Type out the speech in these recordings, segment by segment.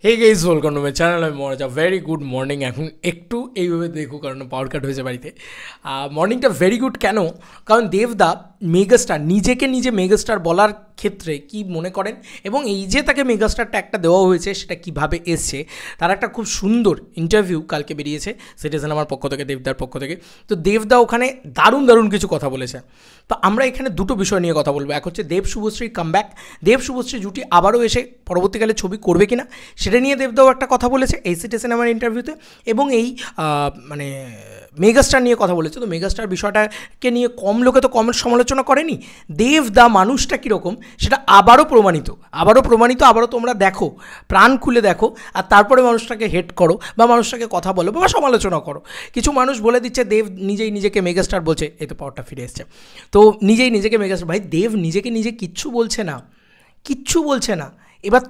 Hey guys, welcome to my channel. আমি মনে very good morning. এখন একটু এইভাবে দেখো, কারণ পাওয়ার কাট হয়েছে বাড়িতে। মর্নিংটা ভেরি গুড কেন? কারণ দেবদা মেগাস্টার, নিজেকে নিজে মেগাস্টার বলার ক্ষেত্রে কি মনে করেন এবং এই যে তাকে মেগাস্টার ট্যাগটা দেওয়া হয়েছে সেটা কিভাবে এসছে, তার একটা খুব সুন্দর ইন্টারভিউ কালকে বেরিয়েছে সিটিজেন আমার পক্ষ থেকে, দেবদার পক্ষ থেকে। তো দেবদা ওখানে দারুণ দারুণ কিছু কথা বলেছে। তো আমরা এখানে দুটো বিষয় নিয়ে কথা বলবো। এক হচ্ছে দেব শুভশ্রীর কামব্যাক, দেব শুভশ্রী জুটি আবারও এসে পরবর্তীকালে ছবি করবে কিনা সেটা নিয়ে দেবদাও একটা কথা বলেছে এই সিটিজেন আমার ইন্টারভিউতে, এবং এই মানে মেগাস্টার নিয়ে কথা বলেছে। তো মেগাস্টার বিষয়টাকে নিয়ে কম লোকে তো কম সমালোচনা করেনি। দেবদা মানুষটা কীরকম সেটা আবারও প্রমাণিত, আবারও তোমরা দেখো, প্রাণ খুলে দেখো, আর তারপরে মানুষটাকে হেট করো বা মানুষটাকে কথা বলো বা সমালোচনা করো। কিছু মানুষ বলে দিচ্ছে দেব নিজেই নিজেকে মেগাস্টার বলছে, এই তো পাওয়ারটা ফিরে এসছে। তো নিজেই নিজেকে মেগাস্টার, ভাই দেব নিজেকে নিজে কিচ্ছু বলছে না। এবার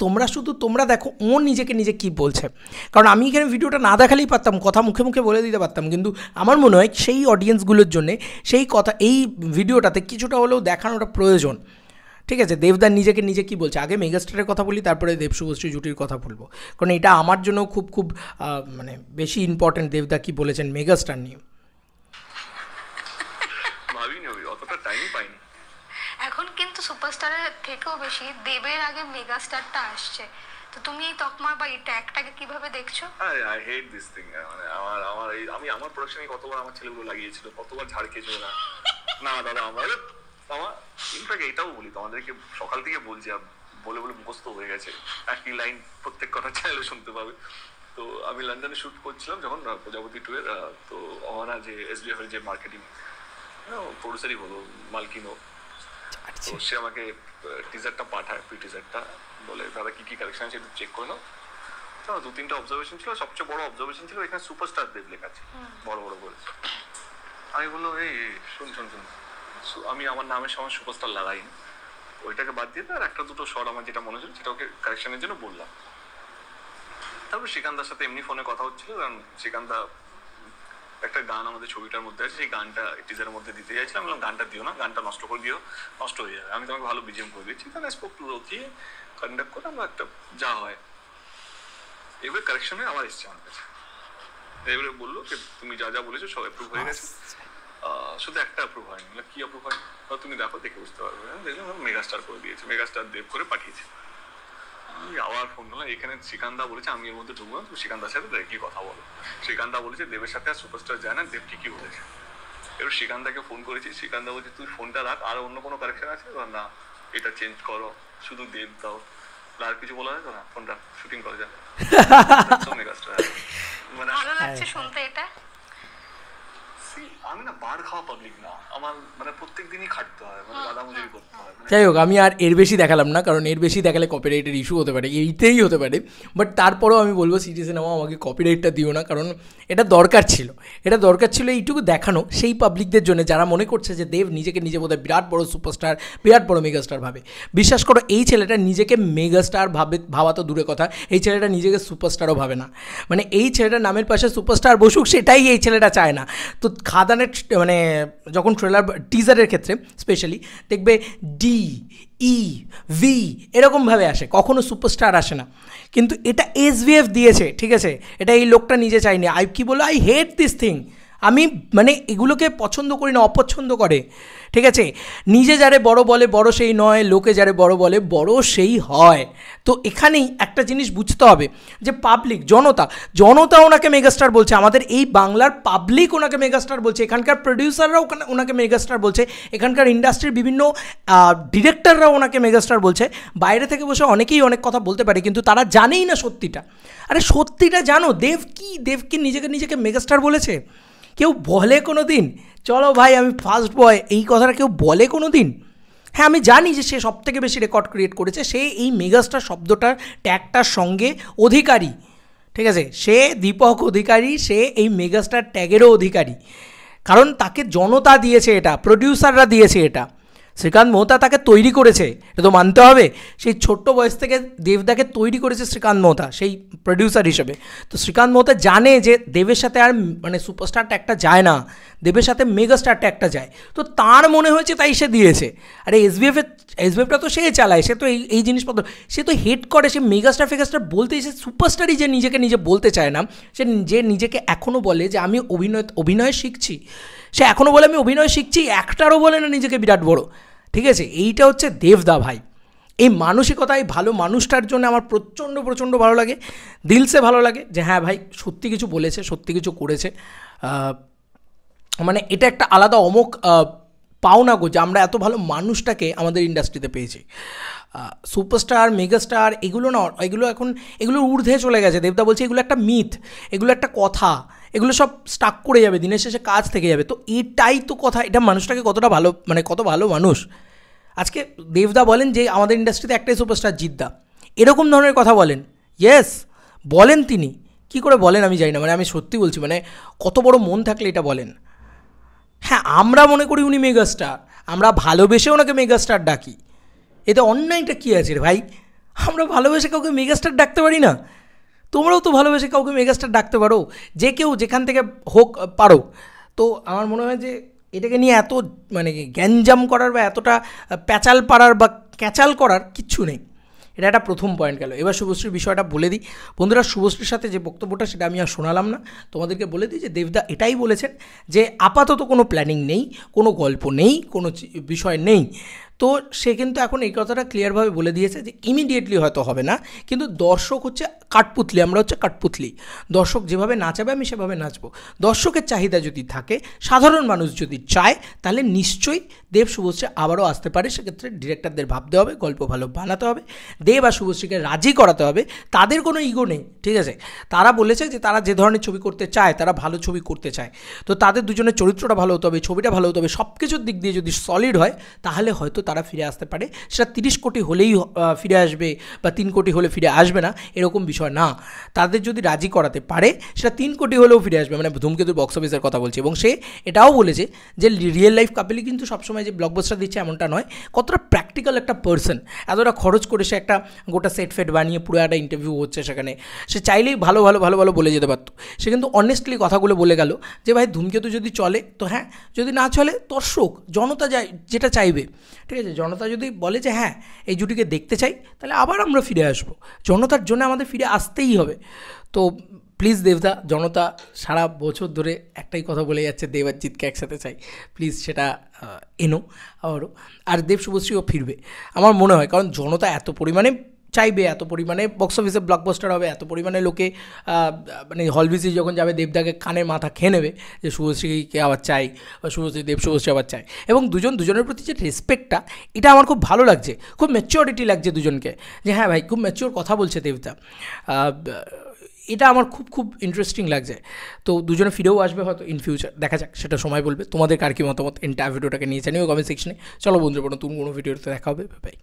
তোমরা দেখো ও নিজেকে নিজে কী বলছে। কারণ আমি এখানে ভিডিওটা না দেখালেই পারতাম, কথা মুখে মুখে বলে দিতে পারতাম, কিন্তু আমার মনে হয় সেই অডিয়েন্সগুলোর জন্যে সেই কথা এই ভিডিওটাতে কিছুটা হলেও দেখানোটা প্রয়োজন। ঠিক আছে, দেবদার নিজেকে নিজে কী বলছে। আগে মেগাস্টারের কথা বলি, তারপরে দেব শুভশ্রী জুটির কথা বলবো, কারণ এটা আমার জন্য খুব মানে বেশি ইম্পর্টেন্ট দেবদা কী বলেছেন মেগাস্টার নিয়ে। অতটা টাইম পাইনি এখন, কিন্তু সুপারস্টারের থেকেও বেশি দেবের আগে মেগাস্টারটা আসছে। তো তুমি এই তকমা বা এই ট্যাগটাকে কিভাবে দেখছো? I hate this thing. মানে আমার প্রোডাকশনে কতবার আমার ছেলেগুলো লাগিয়েছিল, কতবার ঝাড় খেয়েছিল না দাদা। আমার ইনফ্যাক্ট এটাও বলি তোমাদেরকে, সকাল থেকে বলছি, বলে মুখস্থ হয়ে গেছে একই লাইন, প্রত্যেক কথা চ্যানেলে শুনতে পাবে। তো আমি লন্ডনে শুট করছিলাম যখন প্রজাপতি 2 এর, তো অহনা যে এসবিএফ এর যে মার্কেটিং প্রডিউসারই হলো মালকিনো, তো সে আমাকে টিজারটা পাঠায়, প্রি টিজারটা, বলে দাদা কি কি কালেকশন আছে একটু চেক করে নাও। তো 2-3টা অবজারভেশন ছিল, সবচেয়ে বড় অবজারভেশন ছিল এখানে সুপারস্টার দেব লেখা আছে বড় করে। আমি বললো এই শুন, আমি আমার নামের সময় সুপারস্টার লাগাইনি, ওইটাকে বাদ দিয়ে আর একটা দুটো শর্ট আমার যেটা মনে হচ্ছিল সেটা ওকে কারেকশনের জন্য বললাম। তারপর শ্রীকান্তার সাথে এমনি ফোনে কথা হচ্ছিল, কারণ শ্রীকান্তা একটা গান আমাদের ছবিটার মধ্যে আছে, সেই গানটা টিজারের মধ্যে দিতে চাইছিলাম। বললাম গানটা দিও না, গানটা নষ্ট করে দিও, নষ্ট হয়ে যাবে, আমি তোমাকে ভালো বিজিএম করে দিচ্ছি। তাহলে স্পোক টু রথি কন্ডাক্ট করে আমরা একটা যা হয়। এবারে কারেকশনে আবার এসছে আমার কাছে, এবারে বললো যে তুমি যা বলেছো সব অ্যাপ্রুভ হয়ে গেছে, শুধু একটা অ্যাপ্রুভ হয়নি। কি অ্যাপ্রুভ হয়নি? তুমি দেখো, দেখে বুঝতে পারবে। দেখলাম মেগাস্টার করে দিয়েছে, মেগাস্টার দেব করে পাঠিয়েছে। আমি আবার ফোন করলাম, এখানে শ্রীকান্তা বলেছে আমি এর মধ্যে ঢুকবো না, তুমি শ্রীকান্তার সাথে কি কথা বলো। শ্রীকান্তা বলেছে দেবের সাথে আর সুপারস্টার যায় না, দেব ঠিকই বলেছে। এবার শ্রীকান্তাকে ফোন করেছি, শ্রীকান্তা বলছে তুই ফোনটা রাখ, আর অন্য কোনো কারেকশন আছে না, এটা চেঞ্জ করো, শুধু দেব দাও, আর কিছু বলা যায় না, ফোনটা শুটিং করা যায়। মেগাস্টার মানে ভালো লাগছে শুনতে এটা। আমি না বার খাওয়া পাবলিক না, আমার মানে প্রত্যেক দিনই খাটতে হয়, মানে দাদা মজুরি করতে হয়। যাই হোক, আমি আর এর বেশি দেখালাম না, কারণ এর বেশি দেখালে কপিরাইটের ইস্যু হতে পারে, এইটাই হতে পারে। বাট তারপরেও আমি বলবো সিটিজেন আমাকে কপিরাইটটা দিও না, কারণ এটা দরকার ছিল এইটুকু দেখানো সেই পাবলিকদের জন্য যারা মনে করছে যে দেব নিজেকে নিজে বোধহয় বিরাট বড় সুপারস্টার, বিরাট বড় মেগাস্টার ভাবে। বিশ্বাস করো, এই ছেলেটা নিজেকে মেগাস্টার ভাবা তো দূরে কথা, এই ছেলেটা নিজেকে সুপারস্টারও ভাবে না। মানে এই ছেলেটার নামের পাশে সুপারস্টার বসুক, সেটাই এই ছেলেটা চায় না। তো খাদানের মানে যখন ট্রেলার টিজারের ক্ষেত্রে স্পেশালি দেখবে DEV এরকমভাবে আসে, কখনো সুপারস্টার আসে না। কিন্তু এটা SVF দিয়েছে, ঠিক আছে, এটা এই লোকটা নিজে চায়নি। কি বলো, আই হেট দিস থিং। আমি মানে এগুলোকে পছন্দ করি না, অপছন্দ করে, ঠিক আছে। নিজে যারে বড় বলে বড় সেই নয়, লোকে যারে বড় বলে বড় সেই হয়। তো এখানেই একটা জিনিস বুঝতে হবে যে পাবলিক, জনতা ওনাকে মেগাস্টার বলছে, আমাদের এই বাংলার পাবলিক ওনাকে মেগাস্টার বলছে, এখানকার প্রডিউসাররাও ওনাকে মেগাস্টার বলছে, এখানকার ইন্ডাস্ট্রির বিভিন্ন ডিরেক্টররাও ওনাকে মেগাস্টার বলছে। বাইরে থেকে বসে অনেকেই অনেক কথা বলতে পারে, কিন্তু তারা জানেই না সত্যিটা। আরে সত্যিটা জানো, দেব কি নিজেকে মেগাস্টার বলেছে? কেউ বলে কোনো দিন চলো ভাই আমি ফার্স্ট বয়, এই কথাটা কেউ বলে কোনো দিন? হ্যাঁ, আমি জানি যে সে সবথেকে বেশি রেকর্ড ক্রিয়েট করেছে, সে এই মেগাস্টার শব্দটার ট্যাগটার সঙ্গে অধিকারী, ঠিক আছে। সে দীপক অধিকারী, সে এই মেগাস্টার ট্যাগেরও অধিকারী, কারণ তাকে জনতা দিয়েছে, এটা প্রডিউসাররা দিয়েছে, এটা শ্রীকান্ত মোহতা তাকে তৈরি করেছে, এটা তো মানতে হবে। সেই ছোট্ট বয়স থেকে দেবদাকে তৈরি করেছে শ্রীকান্ত মোহতা সেই প্রডিউসার হিসেবে। তো শ্রীকান্ত মোহতা জানে যে দেবের সাথে আর মানে সুপারস্টার ট্যাগটা যায় না, দেবের সাথে মেগাস্টার ট্যাগটা যায়, তো তার মনে হয়েছে তাই সে দিয়েছে। আরে এসবিএফটা তো সে চালায়, সে তো এই জিনিসপত্র সে তো হেড করে, সে মেগাস্টার ফেগাস্টার বলতে সে সুপারস্টারই যে নিজে বলতে চায় না, সে যে নিজেকে এখনও বলে যে আমি অভিনয় শিখছি, সে এখনও বলে আমি অভিনয় শিখছি, একটারও বলে না নিজেকে বিরাট বড়, ঠিক আছে? এইটা হচ্ছে দেবদা ভাই। এই মানসিকতা, এই ভালো মানুষটার জন্য আমার প্রচণ্ড ভালো লাগে, দিলসে ভালো লাগে যে হ্যাঁ ভাই সত্যি কিছু বলেছে, সত্যি কিছু করেছে। মানে এটা একটা আলাদা অমোঘ পাওনা গো যে আমরা এত ভালো মানুষটাকে আমাদের ইন্ডাস্ট্রিতে পেয়েছি। সুপারস্টার মেগাস্টার এগুলো না, এগুলোর ঊর্ধ্বে চলে গেছে। দেবদা বলছে এগুলো একটা মিথ, এগুলো একটা কথা, এগুলো সব স্টাক করে যাবে, দিনের শেষে কাজ থেকে যাবে। তো এটাই তো কথা, এটা মানুষটাকে কতটা ভালো, মানে কত ভালো মানুষ। আজকে দেবদা বলেন যে আমাদের ইন্ডাস্ট্রিতে একটাই সুপারস্টার জিদ্দা, এরকম ধরনের কথা বলেন, ইয়েস বলেন। তিনি কি করে বলেন আমি জানি না, মানে আমি সত্যি বলছি, মানে কত বড় মন থাকলে এটা বলেন। হ্যাঁ, আমরা মনে করি উনি মেগাস্টার, আমরা ভালোবেসে ওনাকে মেগাস্টার ডাকি, এতে অন্যায়টা কী আছে রে ভাই? আমরা ভালোবেসে কাউকে মেগাস্টার ডাকতে পারি না? তোমরাও তো ভালোবেসে কাউকে মেগাস্টার ডাকতে পারো, যে কেউ যেখান থেকে হোক পারো। তো আমার মনে হয় যে এটাকে নিয়ে এত মানে গ্যাঞ্জাম করার বা এতটা প্যাচাল পাড়ার বা ক্যাচাল করার কিচ্ছু নেই। এটা একটা প্রথম পয়েন্ট গেল। এবার শুভশ্রীর বিষয়টা বলে দিই বন্ধুরা। শুভশ্রীর সাথে যে বক্তব্যটা সেটা আমি আর শোনালাম না, তোমাদেরকে বলে দিই যে দেবদা এটাই বলেছেন যে আপাতত কোনো প্ল্যানিং নেই, কোনো গল্প নেই, কোনো বিষয় নেই। তো সে কিন্তু এখন এই কথাটা ক্লিয়ারভাবে বলে দিয়েছে যে ইমিডিয়েটলি হয়তো হবে না, কিন্তু দর্শক হচ্ছে কাঠপুতলি, আমরা হচ্ছে কাঠপুতলি। দর্শক যেভাবে নাচাবে আমি সেভাবে নাচবো। দর্শকের চাহিদা যদি থাকে, সাধারণ মানুষ যদি চায়, তাহলে নিশ্চয়ই দেব শুভশ্রী আবারও আসতে পারে। সেক্ষেত্রে ডিরেক্টরদের ভাবতে হবে, গল্প ভালো বানাতে হবে, দেব আর শুভশ্রীকে রাজি করাতে হবে। তাদের কোনো ইগো নেই, ঠিক আছে? তারা বলেছে যে তারা যে ধরনের ছবি করতে চায়, তারা ভালো ছবি করতে চায়। তো তাদের দুজনের চরিত্রটা ভালো হতে হবে, ছবিটা ভালো হতে হবে, সব কিছুর দিক দিয়ে যদি সলিড হয় তাহলে হয়তো তারা ফিরে আসতে পারে। সেটা 30 কোটি হলেই ফিরে আসবে বা 3 কোটি হলে ফিরে আসবে না, এরকম বিষয় না। তাদের যদি রাজি করাতে পারে সেটা 3 কোটি হলেও ফিরে আসবে, মানে ধূমকেতুর বক্স অফিসের কথা বলছি। এবং সে এটাও বলেছে যে রিয়েল লাইফ কাপেলই কিন্তু সবসময় যে ব্লকবাস্টার দিচ্ছে এমনটা নয়। কতটা প্র্যাকটিক্যাল একটা পার্সন, এতটা খরচ করে সে একটা গোটা সেট ফেট বানিয়ে পুরো একটা ইন্টারভিউ হচ্ছে সেখানে, সে চাইলেই ভালো বলে যেতে পারতো। সে কিন্তু অনেস্টলি কথাগুলো বলে গেল যে ভাই ধূমকেতু যদি চলে তো হ্যাঁ, যদি না চলে দর্শক জনতা যেটা চাইবে, ঠিক আছে? জনতা যদি বলে যে হ্যাঁ এই জুটিকে দেখতে চাই, তাহলে আবার আমরা ফিরে আসবো। জনতার জন্য আমাদের ফিরে আসতেই হবে। তো প্লিজ দেবদা, জনতা সারা বছর ধরে একটাই কথা বলে যাচ্ছে দেব আর জিৎকে একসাথে চাই, প্লিজ সেটা এনো আবারও। আর দেব শুভশ্রীও ফিরবে আমার মনে হয়, কারণ জনতা এত পরিমাণে চাইবে, এত পরিমাণে বক্স অফিসে ব্লকবাস্টার হবে, এত পরিমাণে লোকে মানে হল ভিজিট যখন যাবে দেবদাকে কানের মাথা খেয়ে নেবে যে শুভশ্রীকে আবার চাই বা শুভশ্রী আবার চাই। এবং দুজনের প্রতি যে রেসপেক্টটা, এটা আমার খুব ভালো লাগছে, খুব ম্যাচিওরিটি লাগছে দুজনকে, যে হ্যাঁ ভাই খুব ম্যাচিওর কথা বলছে দেবদা। এটা আমার খুব ইন্টারেস্টিং লাগছে। তো দুজনে ফিরেও আসবে হয়তো ইন ফিউচার, দেখা যাক, সেটা সময় বলবে। তোমাদের কার কী মতামত এন্টায়ার ভিডিওটাকে নিয়ে জানিও কমেন্ট সেকশনে। চলো বন্ধুরা, নতুন কোনো ভিডিওতে দেখা হবে, বাই।